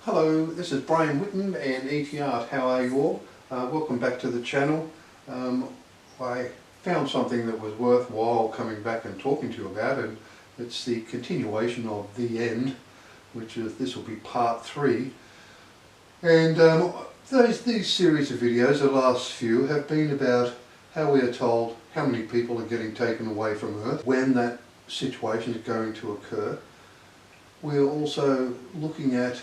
Hello, this is Brian Whitten and ET Art. How are you all? Welcome back to the channel. I found something that was worthwhile coming back and talking to you about, and it's the continuation of The End, which is, this will be part 3. And these series of videos, the last few, have been about how we are told how many people are getting taken away from Earth, when that situation is going to occur. We're also looking at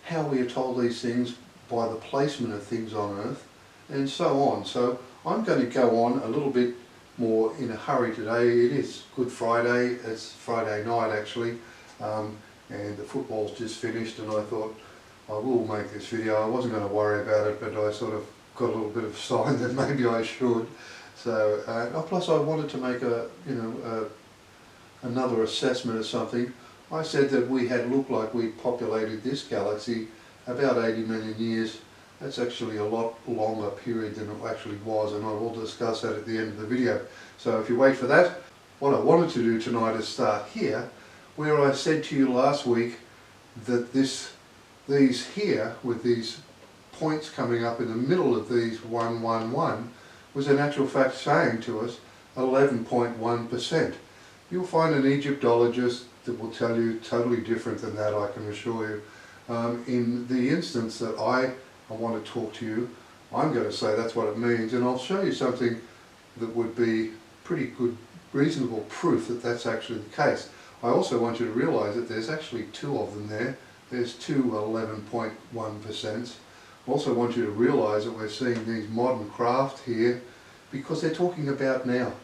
how we are told these things by the placement of things on Earth, and so on. So I'm going to go on a little bit more in a hurry today. It is Good Friday, it's Friday night actually, and the football's just finished, and I thought I will make this video. I wasn't going to worry about it, but I sort of got a little bit of sign that maybe I should. So plus I wanted to make another assessment of something. I said that we had looked like we populated this galaxy about 80 million years. That's actually a lot longer period than it actually was, and I will discuss that at the end of the video. So if you wait for that, what I wanted to do tonight is start here, where I said to you last week that these here, with these points coming up in the middle of these 111, was in actual fact saying to us 11.1%. You'll find an Egyptologist that will tell you totally different than that, I can assure you. In the instance that I want to talk to you, I'm going to say that's what it means, and I'll show you something that would be pretty good, reasonable proof that that's actually the case. I also want you to realise that there's actually two of them there. There's two 11.1%. I also want you to realise that we're seeing these modern craft here because they're talking about now.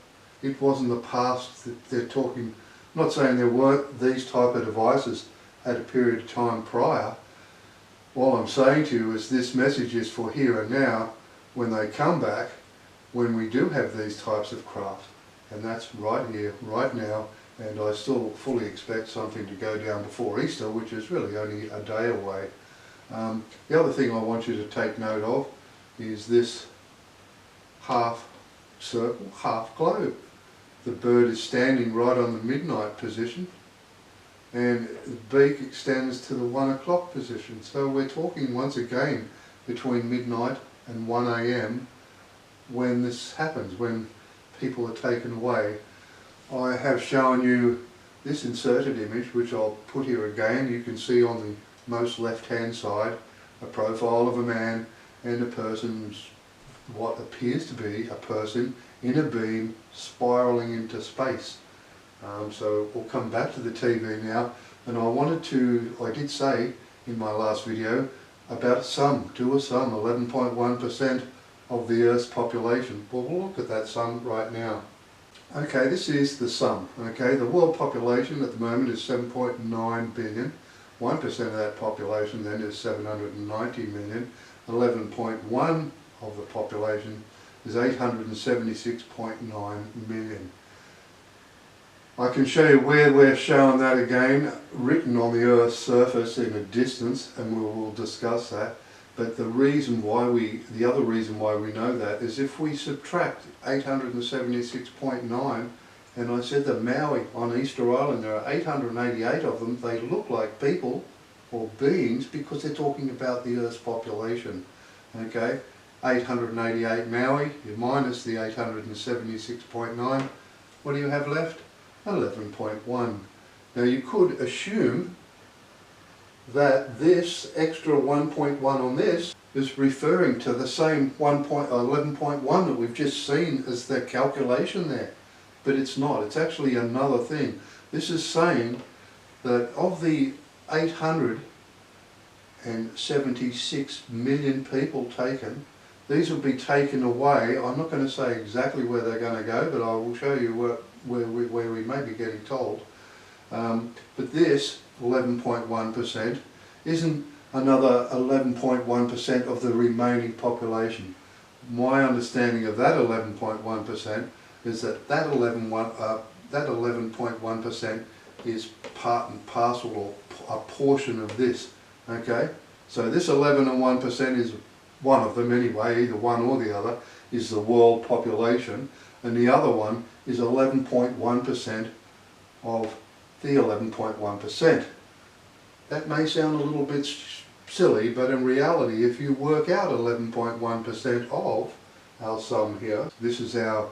It wasn't the past that they're talking. I'm not saying there weren't these type of devices at a period of time prior. All I'm saying to you is this message is for here and now, when they come back, when we do have these types of craft. And that's right here, right now, and I still fully expect something to go down before Easter, which is really only a day away. The other thing I want you to take note of is this half circle, half globe. The bird is standing right on the midnight position, and the beak extends to the 1 o'clock position. So we're talking once again between midnight and 1 AM when this happens, when people are taken away. I have shown you this inserted image, which I'll put here again. You can see on the most left hand side a profile of a man and a person's, what appears to be a person in a beam spiralling into space. So we'll come back to the TV now, and I did say in my last video about a sum, do a sum, 11.1% of the Earth's population. Well, we'll look at that sum right now. Okay, this is the sum. Okay, the world population at the moment is 7.9 billion. 1% of that population then is 790 million. 11.1 of the population is 876.9 million. I can show you where we're showing that again, written on the Earth's surface in a distance, and we will discuss that. But the other reason why we know that is if we subtract 876.9, and I said the Maui on Easter Island, there are 888 of them, they look like people or beings because they're talking about the Earth's population. Okay, 888 Maui, you minus the 876.9, what do you have left? 11.1. Now you could assume that this extra 1.1 on this is referring to the same 11.1 that we've just seen as the calculation there. But it's not, it's actually another thing. This is saying that of the 876 million people taken, these will be taken away. I'm not going to say exactly where they're going to go, but I will show you where we may be getting told. But this 11.1% isn't another 11.1% of the remaining population. My understanding of that 11.1% is that 11.1% is part and parcel, or a portion of this. Okay, so this 11 and 1% is one of them anyway, either one or the other, is the world population, and the other one is 11.1% of the 11.1%. That may sound a little bit silly, but in reality, if you work out 11.1% of our sum here, this is our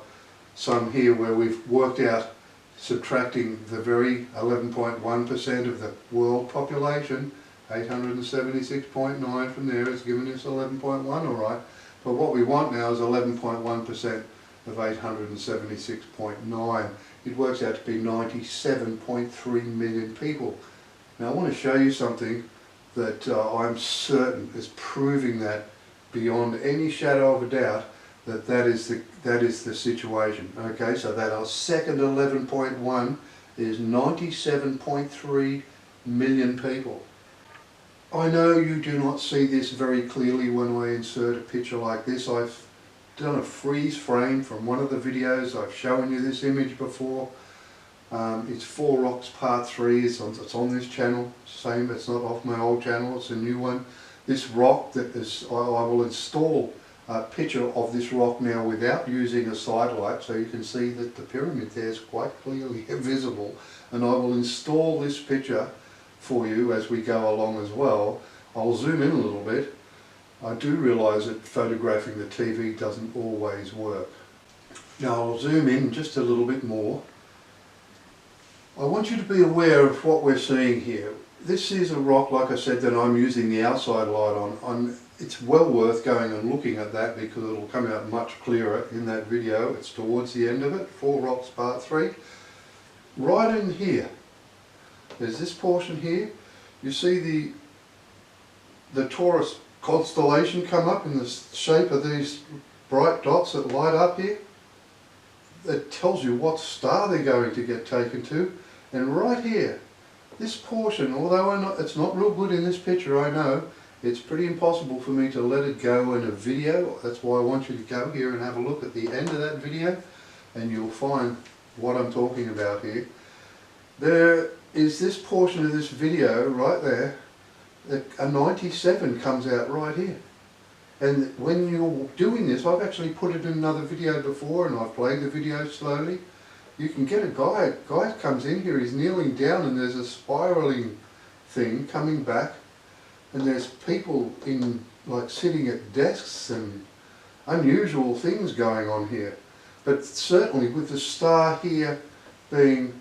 sum here where we've worked out subtracting the very 11.1% of the world population, 876.9 from there is giving us 11.1, alright. But what we want now is 11.1% of 876.9. It works out to be 97.3 million people. Now I want to show you something that I'm certain is proving that beyond any shadow of a doubt that is the situation. Okay, so that our second 11.1 is 97.3 million people. I know you do not see this very clearly when I insert a picture like this. I've done a freeze frame from one of the videos. I've shown you this image before. It's 4 Rocks Part 3. It's on this channel. Same, it's not off my old channel. It's a new one. This rock that is, I will install a picture of this rock now without using a sidelight, so you can see that the pyramid there is quite clearly visible. And I will install this picture for you as we go along as well. I'll zoom in a little bit. I do realise that photographing the TV doesn't always work. Now I'll zoom in just a little bit more. I want you to be aware of what we're seeing here. This is a rock, like I said, that I'm using the outside light on. It's well worth going and looking at that because it'll come out much clearer in that video. It's towards the end of it, 4 Rocks Part 3. Right in here, there's this portion here. You see the Taurus constellation come up in the shape of these bright dots that light up here. It tells you what star they're going to get taken to. And right here, this portion, although it's not real good in this picture, I know, it's pretty impossible for me to let it go in a video. That's why I want you to go here and have a look at the end of that video and you'll find what I'm talking about here. There is this portion of this video right there, a 97 comes out right here. And when you're doing this, I've actually put it in another video before and I've played the video slowly. You can get a guy comes in here, he's kneeling down and there's a spiraling thing coming back and there's people in like sitting at desks and unusual things going on here. But certainly with the star here being,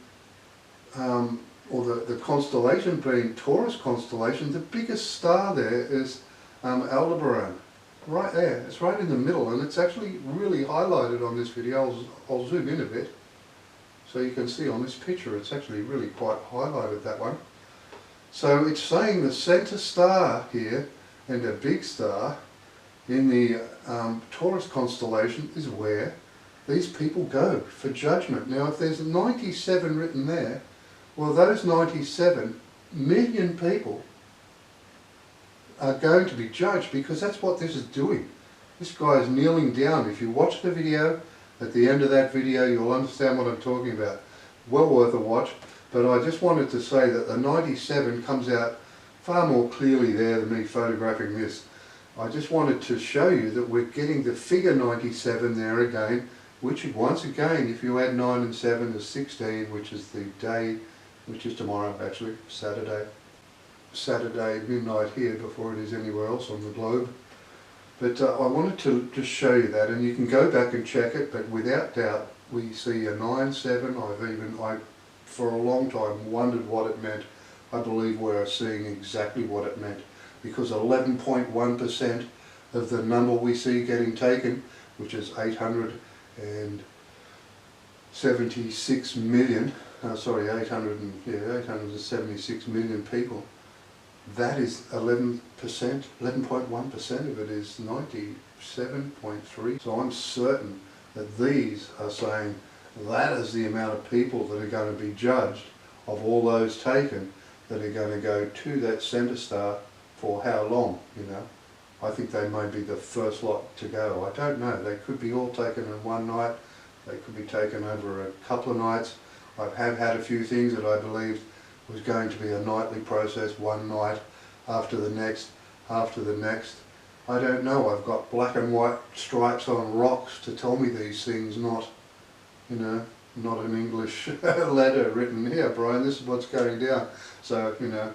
or the constellation being Taurus constellation, the biggest star there is Aldebaran. Right there, it's right in the middle and it's actually really highlighted on this video. I'll zoom in a bit so you can see on this picture it's actually really quite highlighted, that one. So it's saying the center star here and a big star in the Taurus constellation is where these people go for judgment. Now if there's 97 written there, well those 97 million people are going to be judged because that's what this is doing. This guy is kneeling down. If you watch the video, at the end of that video you'll understand what I'm talking about. Well worth a watch, but I just wanted to say that the 97 comes out far more clearly there than me photographing this. I just wanted to show you that we're getting the figure 97 there again, which once again, if you add 9 and 7 is 16, which is the day, which is tomorrow actually, Saturday midnight here before it is anywhere else on the globe. But I wanted to just show you that, and you can go back and check it, but without doubt we see a 9-7. I for a long time wondered what it meant. I believe we're seeing exactly what it meant, because 11.1% of the number we see getting taken, which is 876 million, 876 million people, that is 11%, 11.1% of it is 97.3. So I'm certain that these are saying that is the amount of people that are going to be judged of all those taken that are going to go to that centre star for how long, you know. I think they may be the first lot to go. I don't know. They could be all taken in one night. They could be taken over a couple of nights. I have had a few things that I believed was going to be a nightly process, one night after the next, after the next. I don't know. I've got black and white stripes on rocks to tell me these things, not, you know, not an English letter written here, Brian, this is what's going down. So, you know,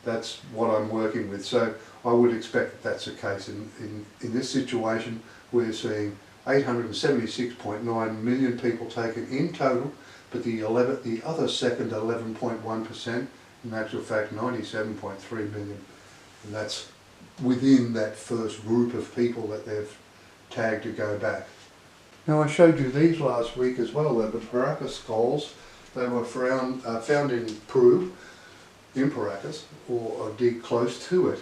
That's what I'm working with. So I would expect that that's the case. In this situation, we're seeing 876.9 million people taken in total, but the other second 11.1%, in actual fact 97.3 million, and that's within that first group of people that they've tagged to go back. Now I showed you these last week as well. They're the Paracus skulls. They were found in Peru, in Paracus, or dig close to it.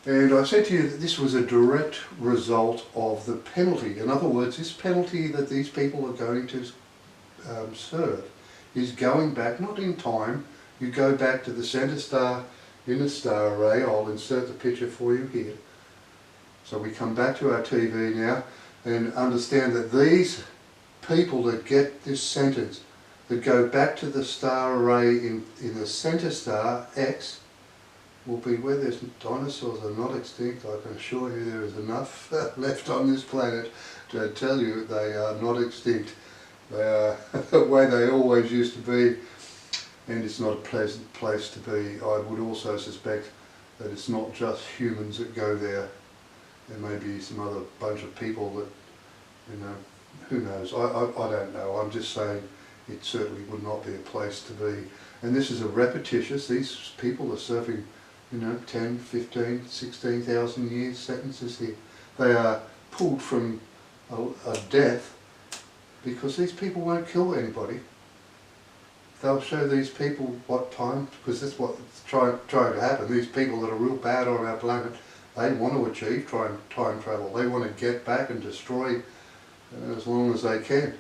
And I said to you that this was a direct result of the penalty. In other words, this penalty that these people are going to serve is going back, not in time, you go back to the centre star in the star array. I'll insert the picture for you here. So we come back to our TV now and understand that these people that get this sentence, that go back to the star array in the centre star, X, will be where there's dinosaurs are not extinct. I can assure you there is enough left on this planet to tell you they are not extinct. They are the way they always used to be, and it's not a pleasant place to be. I would also suspect that it's not just humans that go there. There may be some other bunch of people that, you know, who knows. I don't know. I'm just saying it certainly would not be a place to be. And this is a repetitious, these people are serving, you know, 10, 15, 16,000 years sentences here. They are pulled from a death because these people won't kill anybody. They'll show these people what time, because that's what's trying to happen. These people that are real bad on our planet, they want to achieve time travel. They want to get back and destroy as long as they can.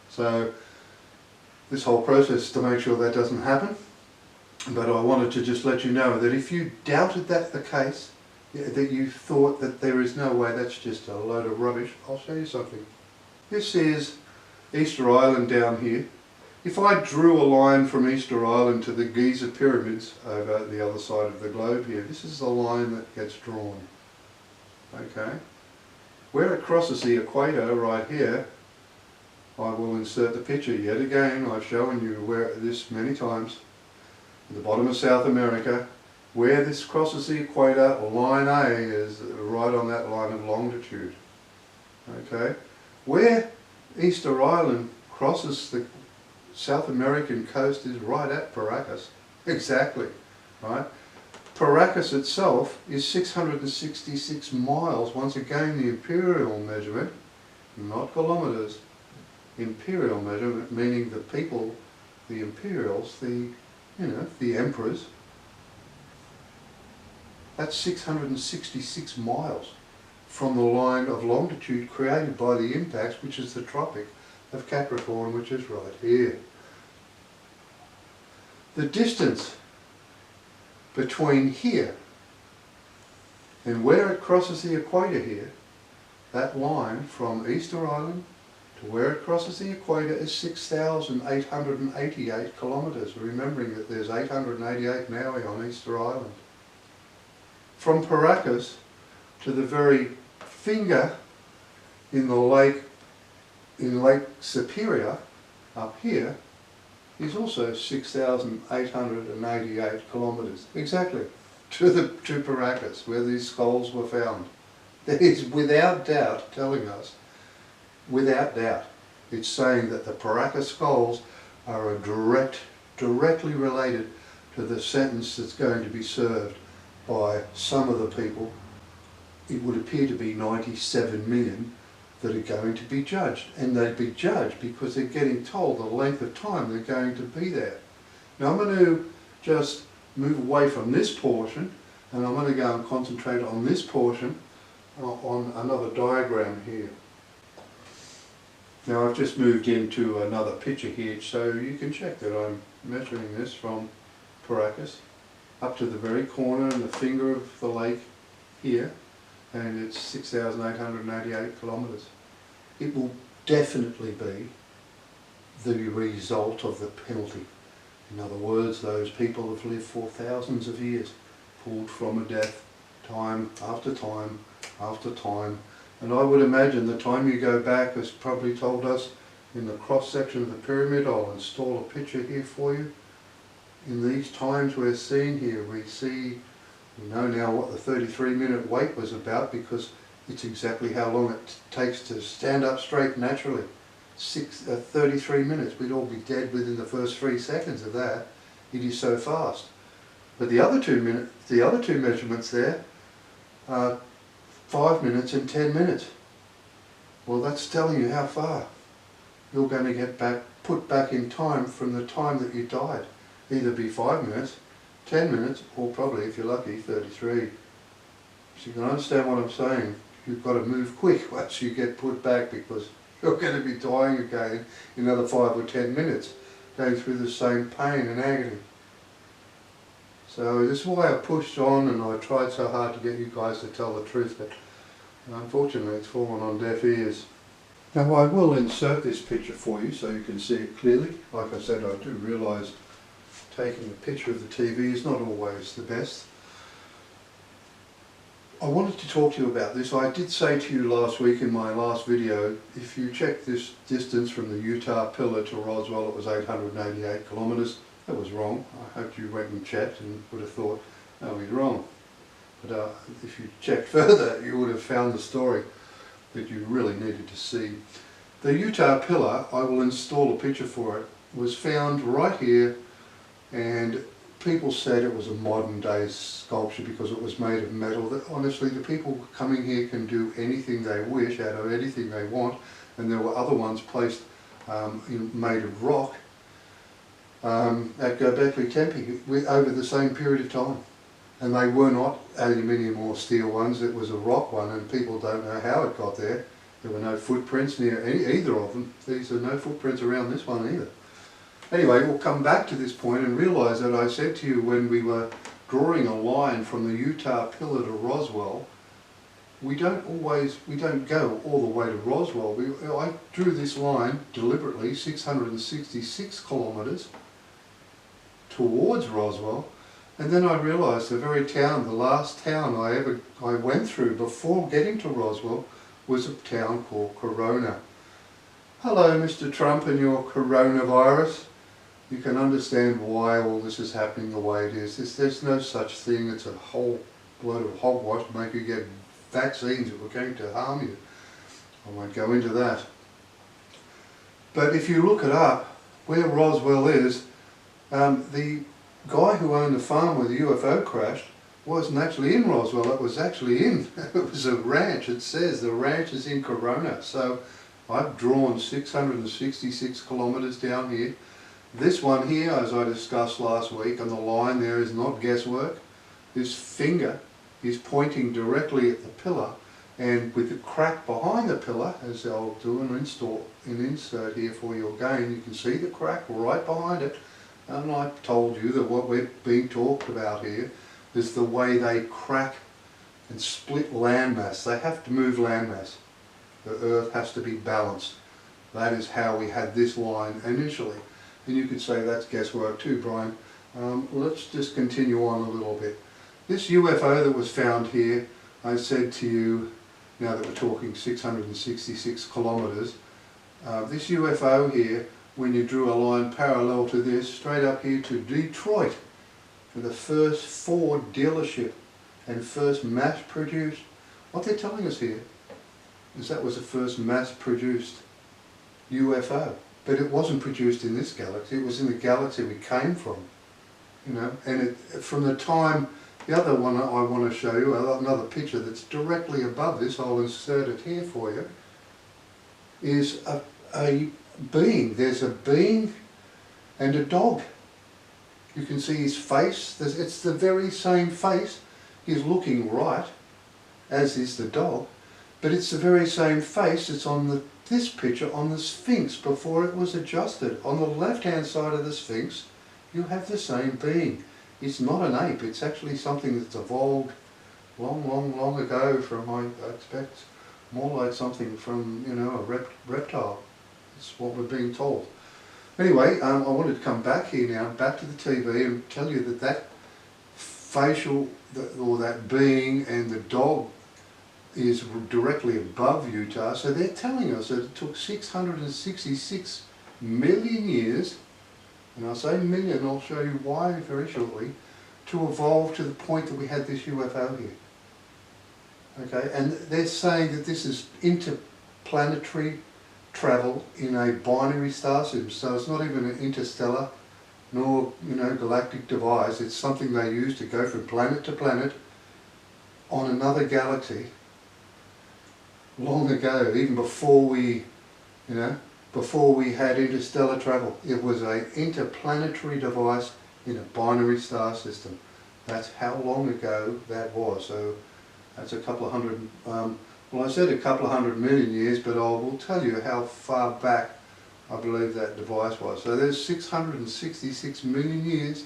So this whole process is to make sure that doesn't happen. But I wanted to just let you know that if you doubted that the case, that you thought that there is no way, that's just a load of rubbish, I'll show you something. This is Easter Island down here. If I drew a line from Easter Island to the Giza pyramids over the other side of the globe here, this is the line that gets drawn. Okay? Where it crosses the equator right here, I will insert the picture yet again. I've shown you where this many times. At the bottom of South America, where this crosses the equator, line A is right on that line of longitude. Okay? Where Easter Island crosses the South American coast is right at Paracus. Exactly. Right? Paracus itself is 666 miles. Once again, the imperial measurement, not kilometers. Imperial measurement, meaning the people, the imperials, the emperors. That's 666 miles from the line of longitude created by the impacts, which is the Tropic of Capricorn, which is right here. The distance between here and where it crosses the equator here, that line from Easter Island to where it crosses the equator is 6,888 kilometres, remembering that there's 888 Maui on Easter Island. From Paracus to the very finger in the lake, in Lake Superior, up here, is also 6,888 kilometres, exactly, to Paracus, where these skulls were found. That is without doubt telling us, without doubt, it's saying that the Paracus skulls are directly related to the sentence that's going to be served by some of the people. It would appear to be 97 million that are going to be judged. And they'd be judged because they're getting told the length of time they're going to be there. Now I'm going to just move away from this portion, and I'm going to go and concentrate on this portion on another diagram here. Now I've just moved into another picture here, so you can check that I'm measuring this from Paracus up to the very corner and the finger of the lake here, and it's 6,888 kilometres. It will definitely be the result of the penalty. In other words, those people have lived for thousands of years, pulled from a death, time after time after time. And I would imagine the time you go back has probably told us in the cross section of the pyramid. I'll install a picture here for you. in these times we're seeing here, we know now what the 33-minute wait was about, because it's exactly how long it takes to stand up straight naturally. 33 minutes, we'd all be dead within the first 3 seconds of that. It is so fast. But the other two measurements there are 5 minutes and 10 minutes. Well, that's telling you how far you're going to get put back in time from the time that you died. Either be 5 minutes, 10 minutes, or probably, if you're lucky, 33. So you can understand what I'm saying. You've got to move quick once you get put back, because you're going to be dying again in another 5 or 10 minutes, going through the same pain and agony. So this is why I pushed on, and I tried so hard to get you guys to tell the truth, but unfortunately it's fallen on deaf ears. Now I will insert this picture for you so you can see it clearly. Like I said, I do realise taking a picture of the TV is not always the best. I wanted to talk to you about this. I did say to you last week in my last video, if you check this distance from the Utah pillar to Roswell, it was 888 kilometres. That was wrong. I hope you went and checked and would have thought, no, he's wrong. But if you checked further, you would have found the story that you really needed to see. The Utah pillar, I will install a picture for it, was found right here, and people said it was a modern day sculpture because it was made of metal. Honestly, the people coming here can do anything they wish out of anything they want, and there were other ones placed made of rock at Göbekli Tepe over the same period of time. And they were not aluminium or steel ones, it was a rock one, and people don't know how it got there. There were no footprints near either of them. These are no footprints around this one either. Anyway, we'll come back to this point and realise that I said to you when we were drawing a line from the Utah pillar to Roswell, we don't go all the way to Roswell. I drew this line deliberately, 666 kilometres towards Roswell, and then I realised the very town, the last town I went through before getting to Roswell was a town called Corona. Hello, Mr. Trump and your coronavirus. You can understand why all this is happening the way it is. There's no such thing. It's a whole load of hogwash to make you get vaccines that were going to harm you. I won't go into that. But if you look it up, where Roswell is, the guy who owned the farm where the UFO crashed wasn't actually in Roswell. It was actually it was a ranch. It says the ranch is in Corona. So I've drawn 666 kilometres down here. This one here, as I discussed last week, on the line there is not guesswork. This finger is pointing directly at the pillar, and with the crack behind the pillar, as I'll do an insert here for you again, you can see the crack right behind it. And I told you that what we're being talked about here is the way they crack and split landmass. They have to move landmass. The Earth has to be balanced. That is how we had this line initially. And you could say that's guesswork too, Brian. Let's just continue on a little bit. This UFO that was found here, I said to you, now that we're talking 666 kilometres, this UFO here, when you drew a line parallel to this, straight up here to Detroit, for the first Ford dealership and first mass-produced, what they're telling us here is that was the first mass-produced UFO. But it wasn't produced in this galaxy, it was in the galaxy we came from. You know, and from the time, the other one I want to show you, another picture that's directly above this, I'll insert it here for you, is a being. There's a being and a dog. You can see his face, it's the very same face. He's looking right, as is the dog, but it's the very same face that's on this picture on the Sphinx before it was adjusted. On the left hand side of the Sphinx you have the same being. It's not an ape, it's actually something that's evolved long ago from, I expect, more like something from, you know, a reptile. That's what we're being told. Anyway, I wanted to come back here now, back to the TV, and tell you that facial, or that being and the dog is directly above Utah. So they're telling us that it took 666 million years and I say million, I'll show you why very shortly, to evolve to the point that we had this UFO here. Okay, and they're saying that this is interplanetary travel in a binary star system, so it's not even an interstellar nor, galactic device. It's something they use to go from planet to planet on another galaxy long ago, even before we had interstellar travel. It was an interplanetary device in a binary star system. That's how long ago that was. So that's a couple of hundred, well, I said a couple of 100 million years, but I will tell you how far back I believe that device was. So there's 666 million years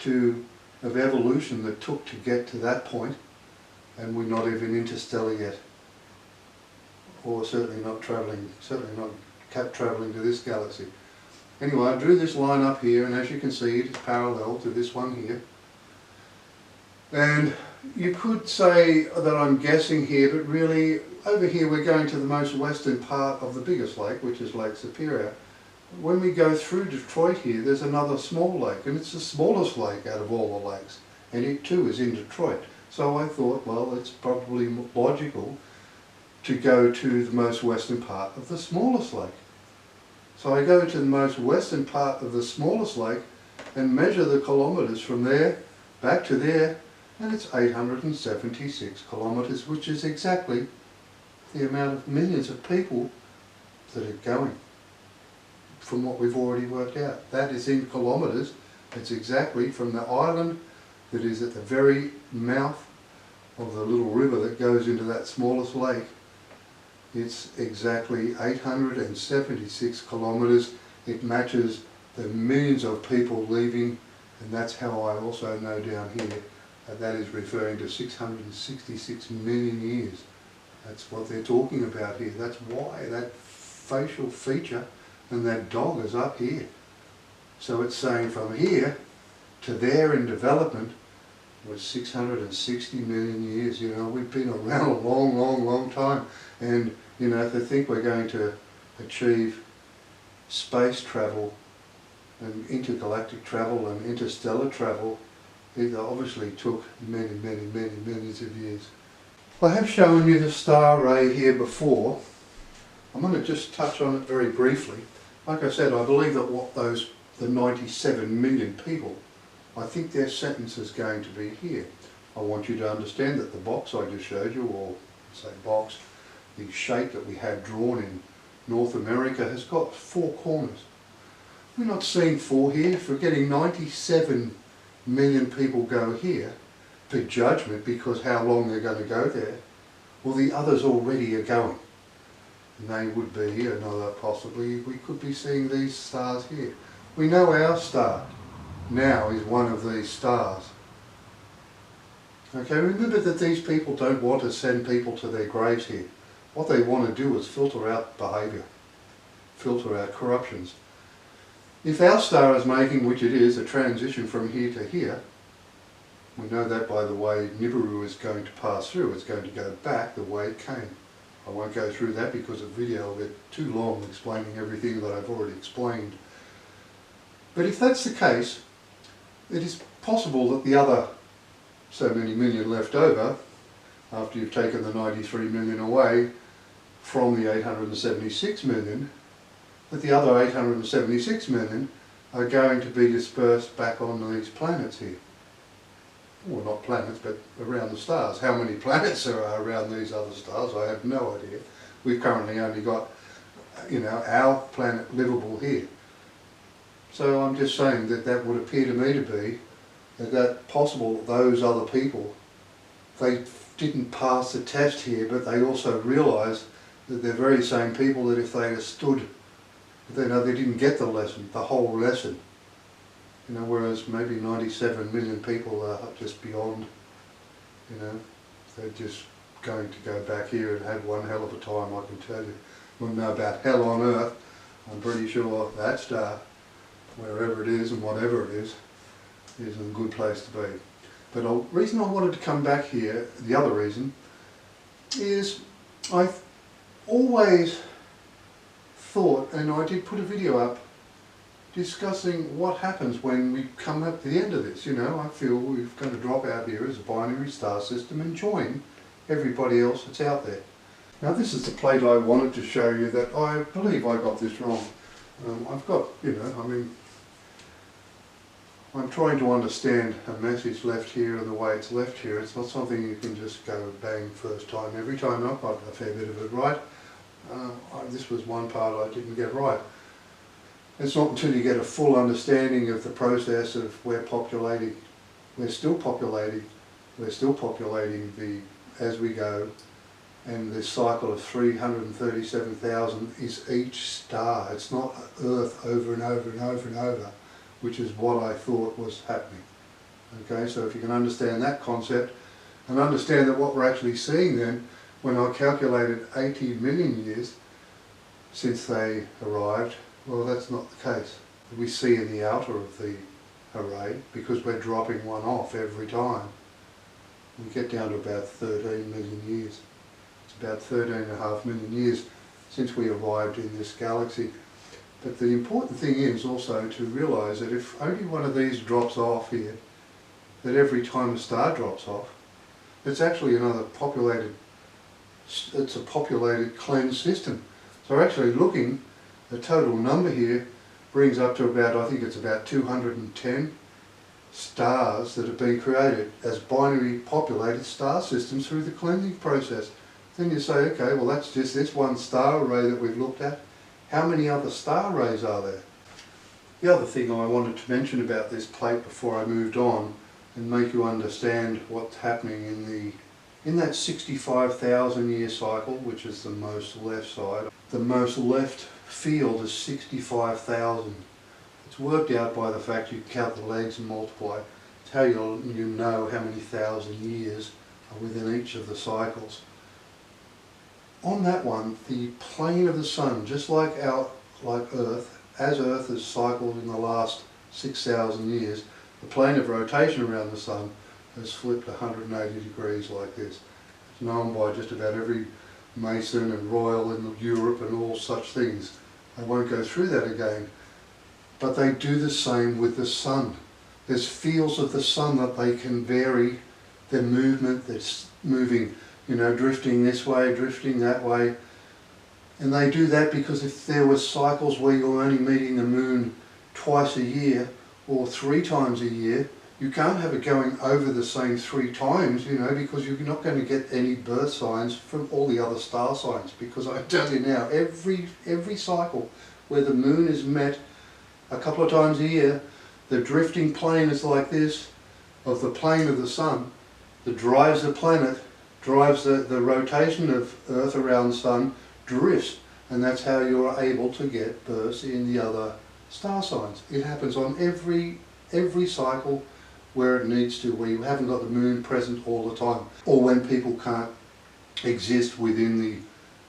of evolution that took to get to that point, and we're not even interstellar yet, or certainly not travelling to this galaxy. Anyway, I drew this line up here, and as you can see, it is parallel to this one here. And you could say that I'm guessing here, but really over here we're going to the most western part of the biggest lake, which is Lake Superior. When we go through Detroit here, there's another small lake, and it's the smallest lake out of all the lakes, and it too is in Detroit. So I thought, well, it's probably logical to go to the most western part of the smallest lake. So I go to the most western part of the smallest lake and measure the kilometres from there back to there, and it's 876 kilometres, which is exactly the amount of millions of people that are going, from what we've already worked out. That is in kilometres. It's exactly from the island that is at the very mouth of the little river that goes into that smallest lake. It's exactly 876 kilometres. It matches the millions of people leaving, and that's how I also know down here that is referring to 666 million years. That's what they're talking about here. That's why that facial feature and that dog is up here. So it's saying from here to there in development was 660 million years. We've been around a long, long, long time. And, to think we're going to achieve space travel and intergalactic travel and interstellar travel, it obviously took many, many, many millions of years. I have shown you the star array here before. I'm going to just touch on it very briefly. Like I said, I believe that the 97 million people, I think their sentence is going to be here. I want you to understand that the box I just showed you, or say box, the shape that we had drawn in North America has got 4 corners. We're not seeing 4 here. If we're getting 97 million people go here for judgment because how long they're going to go there, well, the others already are going. And they would be another, possibly, we could be seeing these stars here. We know our star now is one of these stars. Okay, remember that these people don't want to send people to their graves here. What they want to do is filter out behaviour, filter out corruptions. If our star is making, which it is, a transition from here to here, we know that by the way Nibiru is going to pass through. It's going to go back the way it came. I won't go through that because the video will get too long explaining everything that I've already explained. But if that's the case, it is possible that the other so many million left over, after you've taken the 93 million away from the 876 million, that the other 876 million are going to be dispersed back on these planets here. Well, not planets, but around the stars. How many planets there are around these other stars, I have no idea. We've currently only got, our planet livable here. So I'm just saying that that would appear to me to be that possible those other people, they didn't pass the test here, but they also realised that they're very same people that if they had stood, they didn't get the lesson, the whole lesson. Whereas maybe 97 million people are just beyond, they're just going to go back here and have one hell of a time, I can tell you. We know about hell on earth. I'm pretty sure that star, wherever it is and whatever it is a good place to be. But the reason I wanted to come back here, the other reason, is I've always thought, and I did put a video up discussing what happens when we come up to the end of this. You know, I feel we're going to drop out here as a binary star system and join everybody else that's out there. Now this is the plate I wanted to show you that I believe I got this wrong. I've got, you know, I mean, I'm trying to understand a message left here and the way it's left here. It's not something you can just go bang first time every time. I've got a fair bit of it right. This was one part I didn't get right. It's not until you get a full understanding of the process of we're still populating as we go, and this cycle of 337,000 is each star. It's not Earth over and over and over and over, which is what I thought was happening. Okay, so if you can understand that concept and understand that what we're actually seeing then, when I calculated 80 million years since they arrived, well, that's not the case. We see in the outer of the array, because we're dropping one off every time, we get down to about 13 million years. It's about 13.5 million years since we arrived in this galaxy. But the important thing is also to realise that if only one of these drops off here, that every time a star drops off, it's actually another populated, it's a populated cleansed system. So we're actually looking, the total number here brings up to about, I think it's about 210 stars that have been created as binary populated star systems through the cleansing process. Then you say, okay, well that's just this one star array that we've looked at. How many other star arrays are there? The other thing I wanted to mention about this plate before I moved on and make you understand what's happening in that 65,000 year cycle, which is the most left side. The most left field is 65,000. It's worked out by the fact you count the legs and multiply. It's how you know how many thousand years are within each of the cycles. On that one, the plane of the sun, just like Earth, as Earth has cycled in the last 6,000 years, the plane of rotation around the sun has flipped 180 degrees like this. It's known by just about every Mason and Royal in Europe and all such things. I won't go through that again. But they do the same with the sun. There's fields of the sun that they can vary their movement, that's moving, you know, drifting this way, drifting that way. And they do that because if there were cycles where you're only meeting the moon twice a year or 3 times a year, you can't have it going over the same 3 times, you know, because you're not going to get any birth signs from all the other star signs. Because I tell you now, every cycle where the moon is met a couple of times a year, the drifting plane is like this, of the plane of the sun, that drives the planet, drives the rotation of Earth around the sun, drifts, and that's how you're able to get births in the other star signs. It happens on every cycle where it needs to, where you haven't got the moon present all the time, or when people can't exist within the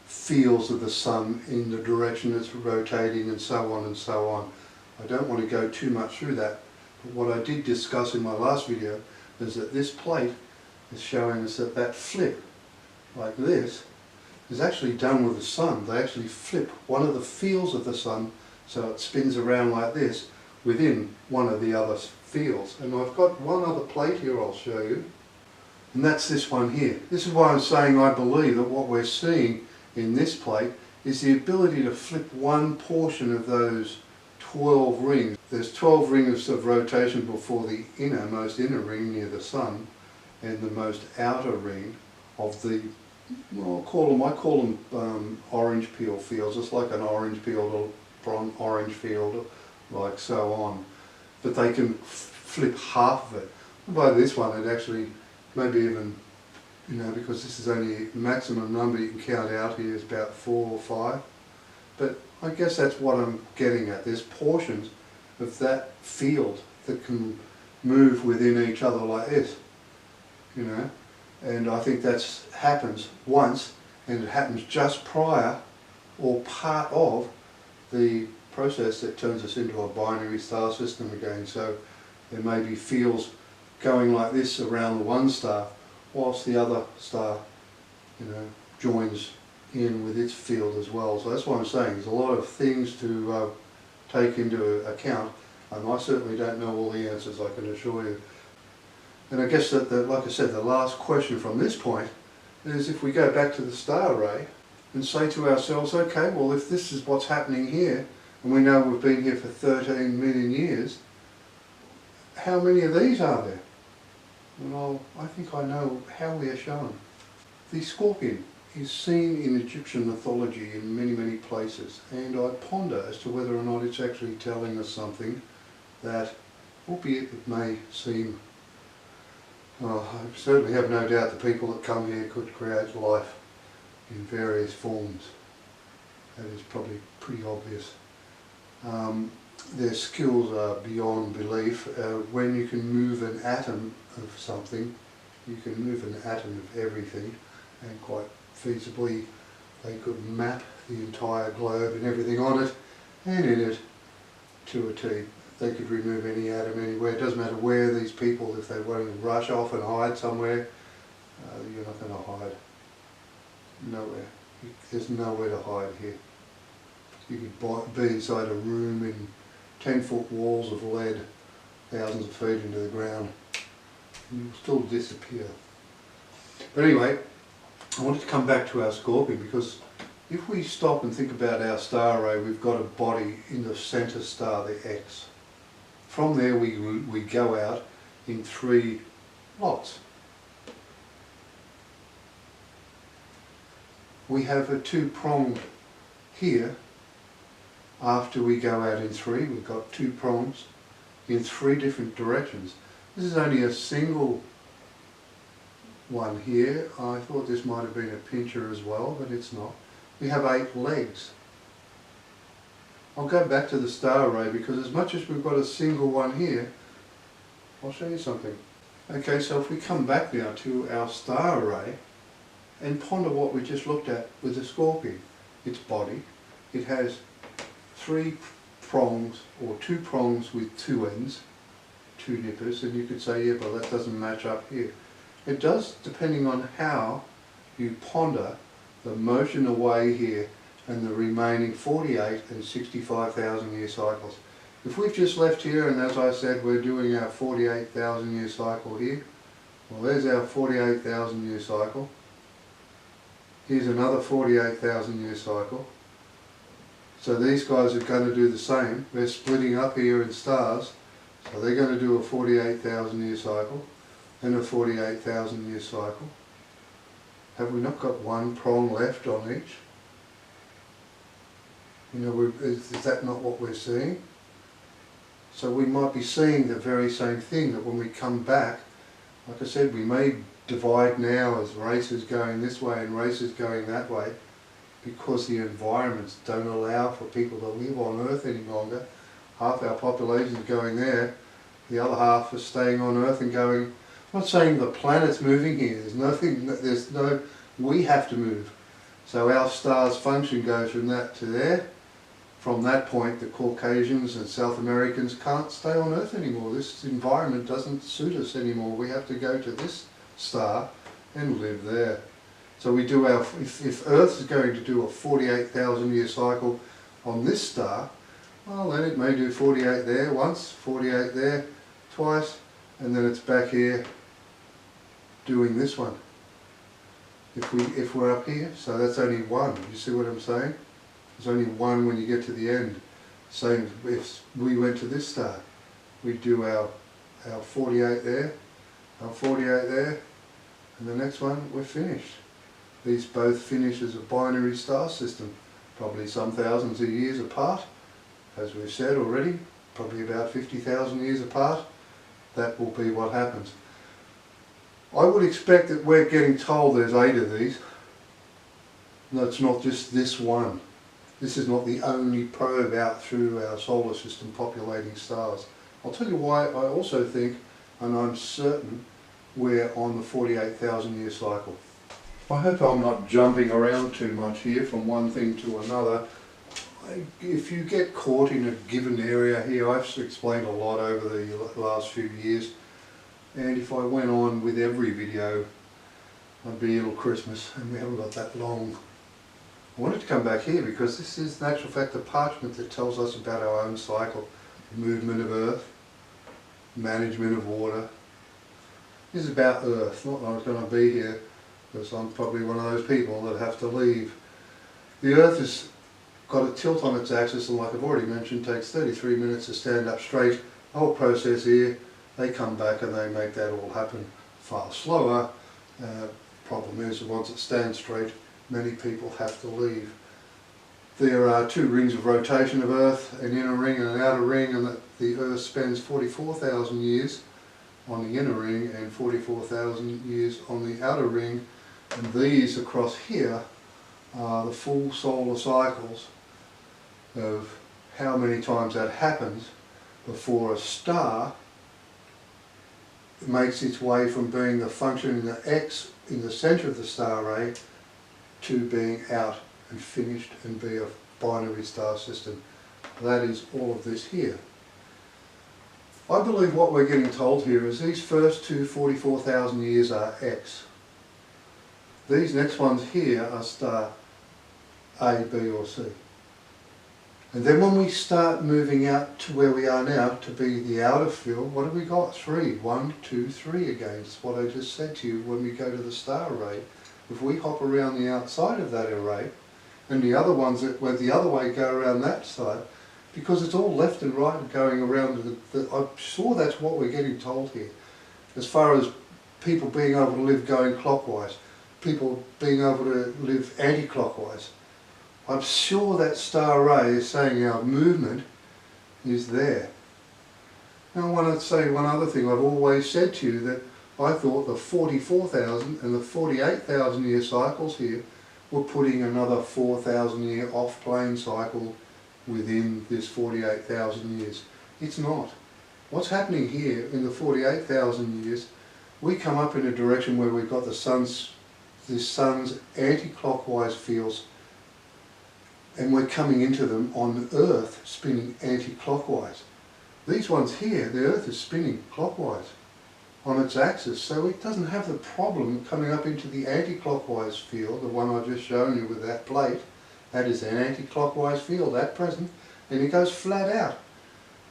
fields of the sun in the direction it's rotating, and so on and so on. I don't want to go too much through that, but what I did discuss in my last video is that this plate is showing us that that flip, like this, is actually done with the sun. They actually flip one of the fields of the sun so it spins around like this within one of the other fields. And I've got one other plate here I'll show you, and that's this one here. This is why I'm saying I believe that what we're seeing in this plate is the ability to flip one portion of those 12 rings. There's 12 rings of rotation before the most inner ring near the sun, and the most outer ring of the, well, I call them orange peel fields. It's like an orange field or orange field, like so on. But they can flip half of it. And by this one, it actually, maybe even, you know, because this is only maximum number you can count out here is about 4 or 5. But I guess that's what I'm getting at. There's portions of that field that can move within each other like this, you know. And I think that happens once, and it happens just prior or part of the process that turns us into a binary star system again. So there may be fields going like this around the one star, whilst the other star, you know, joins in with its field as well. So that's what I'm saying. There's a lot of things to take into account, and I certainly don't know all the answers, I can assure you. And I guess that, like I said, the last question from this point is, if we go back to the star array and say to ourselves, okay, well, if this is what's happening here, and we know we've been here for 13 million years, how many of these are there? Well, I think I know how we are shown. The scorpion is seen in Egyptian mythology in many, many places, and I ponder as to whether or not it's actually telling us something that, albeit it may seem, I certainly have no doubt the people that come here could create life in various forms. That is probably pretty obvious. Their skills are beyond belief. When you can move an atom of something, you can move an atom of everything, and quite feasibly they could map the entire globe and everything on it and in it to a T. They could remove any atom anywhere. It doesn't matter where these people, if they want to rush off and hide somewhere, you're not going to hide. Nowhere. There's nowhere to hide here. You could be inside a room in 10-foot walls of lead, thousands of feet into the ground, and you'll still disappear. But anyway, I wanted to come back to our scorpion, because if we stop and think about our star array, we've got a body in the centre star, the X. From there we go out in 3 lots. We have a 2-pronged here. After we go out in 3, we've got 2 prongs in 3 different directions. This is only a single one here. I thought this might have been a pincher as well, but it's not. We have 8 legs. I'll go back to the star array, because as much as we've got a single one here, I'll show you something. Okay, so if we come back now to our star array and ponder what we just looked at with the scorpion. Its body, it has 3 prongs, or 2 prongs with 2 ends, 2 nippers, and you could say, yeah, but that doesn't match up here. It does, depending on how you ponder the motion away here and the remaining 48 and 65,000 year cycles. If we've just left here, and as I said, we're doing our 48,000 year cycle here, well, there's our 48,000 year cycle. Here's another 48,000 year cycle. So these guys are going to do the same. They're splitting up here in stars, so they're going to do a 48,000 year cycle and a 48,000 year cycle. Have we not got 1 prong left on each? You know, is that not what we're seeing? So we might be seeing the very same thing, that when we come back, like I said, we may divide now as races going this way and races going that way, because the environments don't allow for people to live on Earth any longer. Half our population is going there, the other half is staying on Earth and going. I'm not saying the planet's moving here, we have to move. So our star's function goes from that to there. From that point, the Caucasians and South Americans can't stay on Earth anymore. This environment doesn't suit us anymore. We have to go to this star and live there. So we do our, if Earth is going to do a 48,000 year cycle on this star, well, then it may do 48 there once, 48 there twice, and then it's back here doing this one. If we're up here, so that's only 1. You see what I'm saying? There's only 1 when you get to the end. Same if we went to this star, we'd do our 48 there, our 48 there, and the next one we're finished. These both finish as a binary star system, probably some thousands of years apart, as we've said already, probably about 50,000 years apart. That will be what happens. I would expect that we're getting told there's 8 of these. No, it's not just this one. This is not the only probe out through our solar system populating stars. I'll tell you why I also think, and I'm certain, we're on the 48,000 year cycle. I hope I'm not jumping around too much here from one thing to another. If you get caught in a given area here, I've explained a lot over the last few years, and if I went on with every video, I'd be a little Christmas, and we haven't got that long. I wanted to come back here because this is in actual fact a parchment that tells us about our own cycle, the movement of Earth, management of water. This is about Earth, not that I'm going to be here because I'm probably one of those people that have to leave. The Earth has got a tilt on its axis, and like I've already mentioned, takes 33 minutes to stand up straight. The whole process here, they come back and they make that all happen far slower. Problem is that once it stands straight, many people have to leave. There are two rings of rotation of Earth, an inner ring and an outer ring, and that the Earth spends 44,000 years on the inner ring and 44,000 years on the outer ring, and these across here are the full solar cycles of how many times that happens before a star makes its way from being the function in the X in the centre of the star array to being out and finished and be a binary star system. That is all of this here. I believe what we're getting told here is these first two 44,000 years are X. These next ones here are star A, B or C. And then when we start moving out to where we are now, to be the outer field, what have we got? 3. 1, 2, 3 again. It's what I just said to you when we go to the star array. If we hop around the outside of that array, and the other ones that went the other way go around that side, because it's all left and right going around, I'm sure that's what we're getting told here. As far as people being able to live going clockwise, people being able to live anti-clockwise, I'm sure that star array is saying our movement is there. Now I want to say one other thing. I've always said to you that I thought the 44,000 and the 48,000 year cycles here were putting another 4,000 year off-plane cycle within this 48,000 years. It's not. What's happening here in the 48,000 years, we come up in a direction where we've got the sun's anti-clockwise fields, and we're coming into them on Earth spinning anti-clockwise. These ones here, the Earth is spinning clockwise on its axis, so it doesn't have the problem coming up into the anti-clockwise field, the one I've just shown you with that plate. That is an anti-clockwise field at present, and it goes flat out.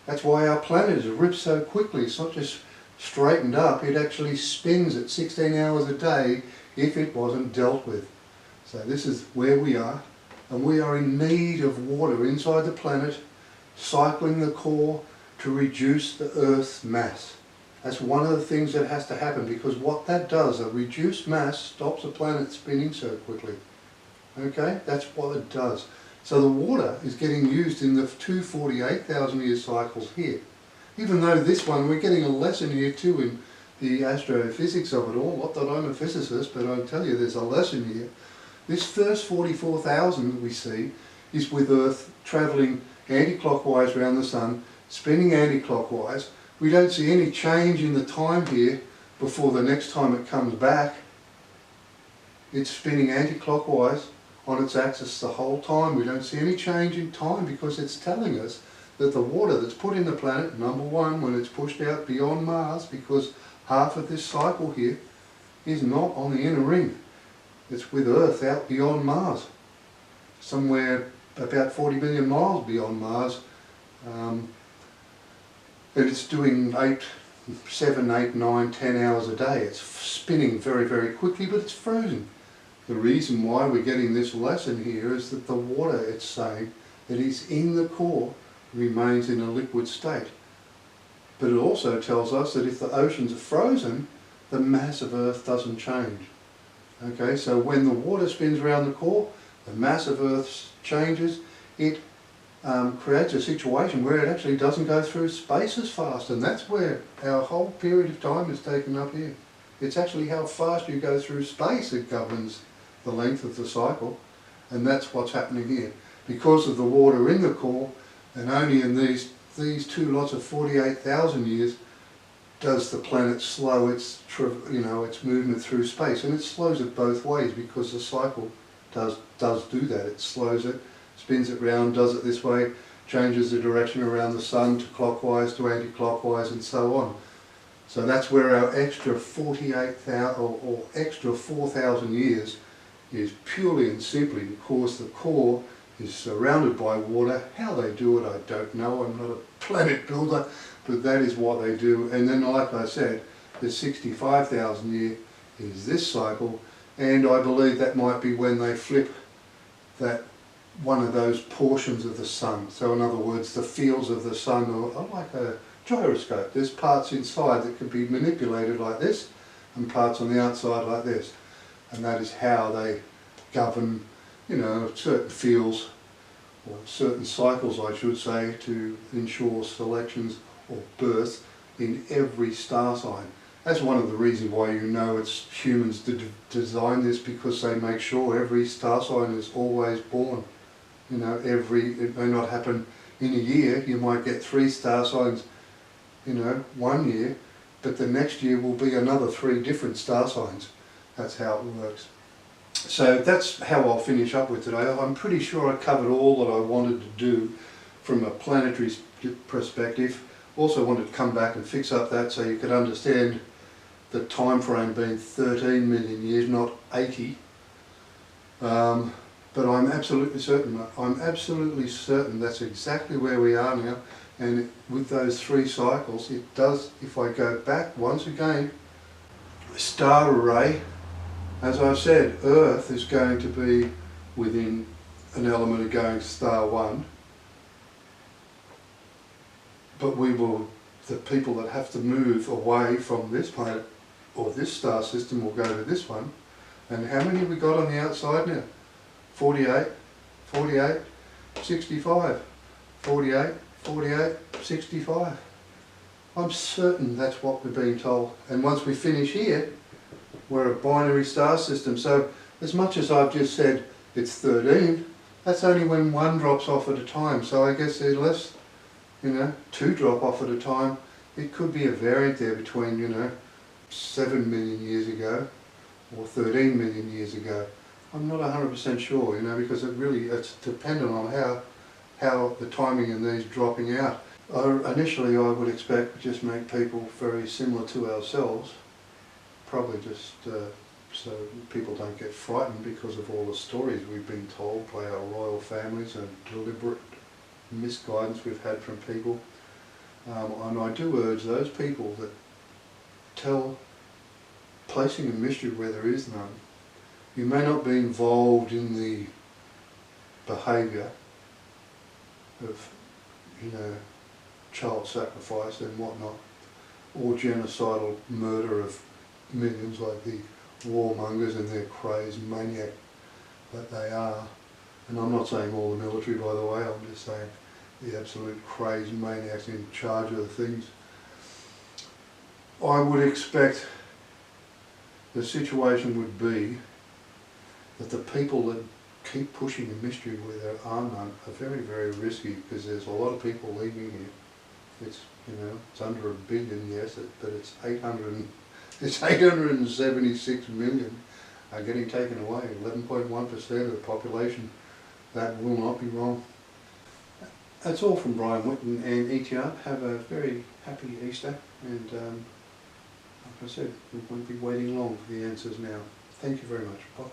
That's why our planet is ripped so quickly. It's not just straightened up, it actually spins at 16 hours a day if it wasn't dealt with. So this is where we are. And we are in need of water inside the planet, cycling the core to reduce the Earth's mass. That's one of the things that has to happen, because what that does, a reduced mass stops the planet spinning so quickly. Okay, that's what it does. So the water is getting used in the two 48,000 year cycles here. Even though this one, we're getting a lesson here too in the astrophysics of it all. Not that I'm a physicist, but I'll tell you there's a lesson here. This first 44,000 that we see is with Earth travelling anti-clockwise around the Sun, spinning anti-clockwise. We don't see any change in the time here before the next time it comes back. It's spinning anti-clockwise on its axis the whole time. We don't see any change in time because it's telling us that the water that's put in the planet, number one, when it's pushed out beyond Mars, because half of this cycle here is not on the inner ring. It's with Earth out beyond Mars, somewhere about 40 million miles beyond Mars. And it's doing 7, 8, 9, 10 hours a day. It's spinning very, very quickly, but it's frozen. The reason why we're getting this lesson here is that the water, it's saying, that is in the core remains in a liquid state. But it also tells us that if the oceans are frozen, the mass of Earth doesn't change. Okay, so when the water spins around the core, the mass of Earth changes, it creates a situation where it actually doesn't go through space as fast, and that's where our whole period of time is taken up here. It's actually how fast you go through space that governs the length of the cycle, and that's what's happening here. Because of the water in the core, and only in these two lots of 48,000 years, does the planet slow its movement through space, and it slows it both ways because the cycle does do that. It slows it, spins it round, does it this way, changes the direction around the Sun to clockwise to anti-clockwise, and so on. So that's where our extra 48,000 or extra 4,000 years is purely and simply because the core is surrounded by water. How they do it, I don't know. I'm not a planet builder, but that is what they do. And then, like I said, the 65,000 year is this cycle, and I believe that might be when they flip that one of those portions of the sun. So in other words, the fields of the sun are like a gyroscope. There's parts inside that can be manipulated like this, and parts on the outside like this. And that is how they govern, you know, certain fields, or certain cycles I should say, to ensure selections or births in every star sign. That's one of the reasons why you know it's humans to design this, because they make sure every star sign is always born. You know, it may not happen in a year. You might get 3 star signs, you know, one year, but the next year will be another 3 different star signs. That's how it works. So that's how I'll finish up with today. I'm pretty sure I covered all that I wanted to do from a planetary perspective. Also wanted to come back and fix up that so you could understand the time frame being 13 million years, not 80. But I'm absolutely certain that's exactly where we are now. And with those 3 cycles, it does, if I go back once again, star array, as I've said, Earth is going to be within an element of going star 1. But the people that have to move away from this planet or this star system will go to this one. And how many have we got on the outside now? 48, 48, 65, 48, 48, 65. I'm certain that's what we're being told. And once we finish here, we're a binary star system. So as much as I've just said it's 13, that's only when 1 drops off at a time. So I guess there's less, you know, 2 drop off at a time. It could be a variant there between, you know, 7 million years ago or 13 million years ago. I'm not 100% sure, you know, because it's dependent on how the timing in these dropping out. Initially I would expect just make people very similar to ourselves, probably just so people don't get frightened because of all the stories we've been told by our royal families and deliberate misguidance we've had from people. And I do urge those people that placing a mystery where there is none. You may not be involved in the behaviour of, you know, child sacrifice and whatnot, or genocidal murder of millions like the warmongers and their crazed maniac that they are. And I'm not saying all the military, by the way, I'm just saying the absolute crazed maniacs in charge of the things. I would expect the situation would be that the people that keep pushing a mystery where there are none are very, very risky, because there's a lot of people leaving here. It's, you know, it's under 1 billion, yes, but it's 876 million are getting taken away, 11.1% of the population. That will not be wrong. That's all from Brian Whitten and ETR. Have a very happy Easter, and like I said, we won't be waiting long for the answers now. Thank you very much. Bye.